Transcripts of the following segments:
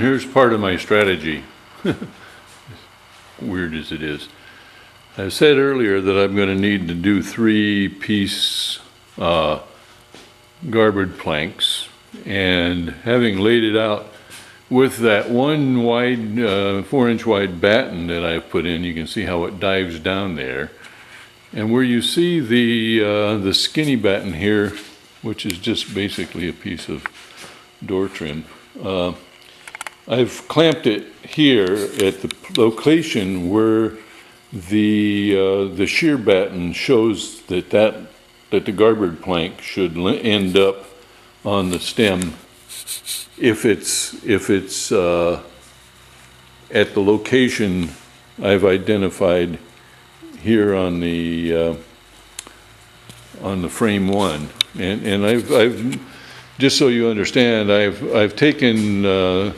here's part of my strategy, weird as it is. I said earlier that I'm going to need to do 3-piece garboard planks, and having laid it out with that one wide, 4-inch wide batten that I've put in, you can see how it dives down there. And where you see the skinny batten here, which is just basically a piece of door trim, I've clamped it here at the location where the shear batten shows that the garboard plank should end up on the stem if it's at the location I've identified here on the frame one. And I've just so you understand, I've taken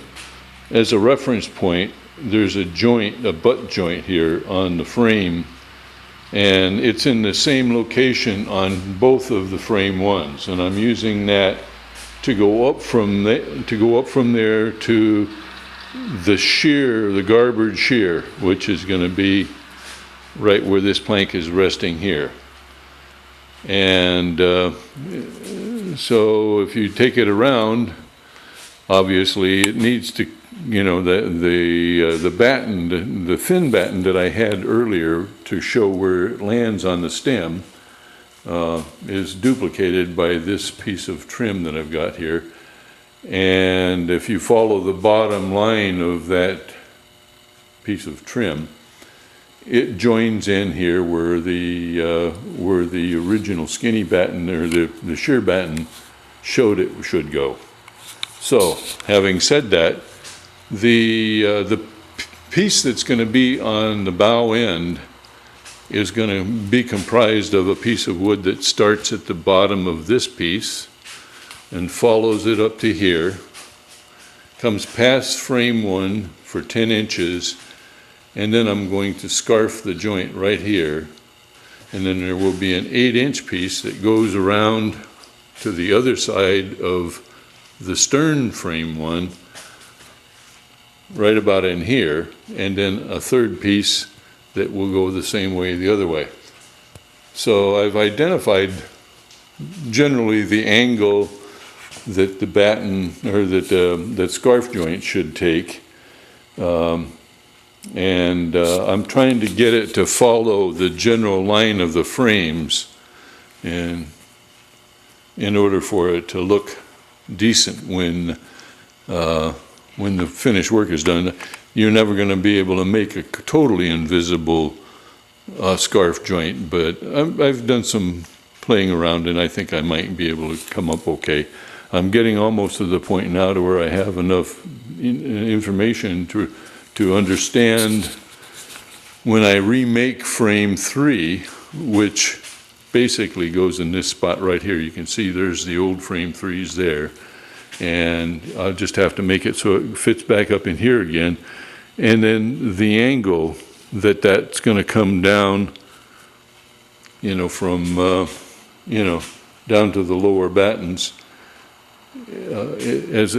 as a reference point, there's a joint, a butt joint here on the frame, and it's in the same location on both of the frame ones, and I'm using that to go up from there to the shear, the garboard shear, which is going to be right where this plank is resting here. And so if you take it around, obviously it needs to, you know, the batten, the thin batten that I had earlier to show where it lands on the stem is duplicated by this piece of trim that I've got here. And if you follow the bottom line of that piece of trim, it joins in here where the original skinny batten, or the shear batten, showed it should go. So, having said that, the piece that's going to be on the bow end is going to be comprised of a piece of wood that starts at the bottom of this piece and follows it up to here, comes past frame one for 10 inches, and then I'm going to scarf the joint right here, and then there will be an 8-inch piece that goes around to the other side of the stern frame one, right about in here, and then a third piece that will go the same way the other way. So I've identified generally the angle that the batten, or that scarf joint should take, and I'm trying to get it to follow the general line of the frames, and in order for it to look decent when the finished work is done. You're never going to be able to make a totally invisible scarf joint, but I've done some playing around, and I think I might be able to come up okay. I'm getting almost to the point now to where I have enough information to understand when I remake frame 3, which basically goes in this spot right here. You can see there's the old frame 3s there, and I'll just have to make it so it fits back up in here again. And then the angle that's going to come down, you know, from down to the lower battens, as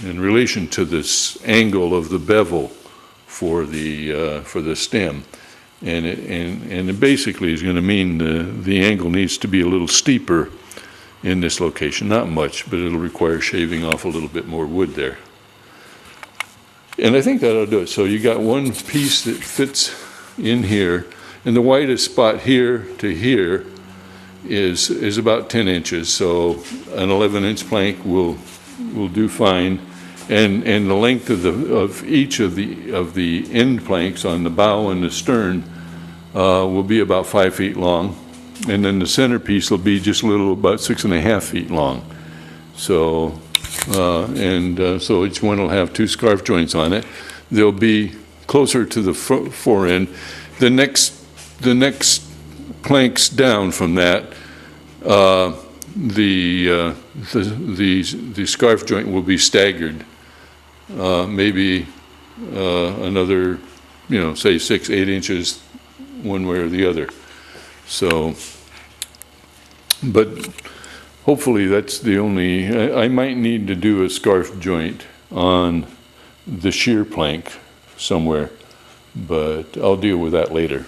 in relation to this angle of the bevel for the stem, and it basically is going to mean the angle needs to be a little steeper in this location. Not much, but it'll require shaving off a little bit more wood there. And I think that'll do it. So you got one piece that fits in here, and the widest spot here to here is about 10 inches. So an 11-inch plank will do fine, and the length of each of the end planks on the bow and the stern will be about 5 feet long, and then the centerpiece will be just a little about 6.5 feet long. So. So each one will have 2 scarf joints on it. They'll be closer to the fore end. The next planks down from that, the scarf joint will be staggered, maybe another, say 6-8 inches one way or the other. So, but hopefully that's the only, I might need to do a scarf joint on the shear plank somewhere, but I'll deal with that later.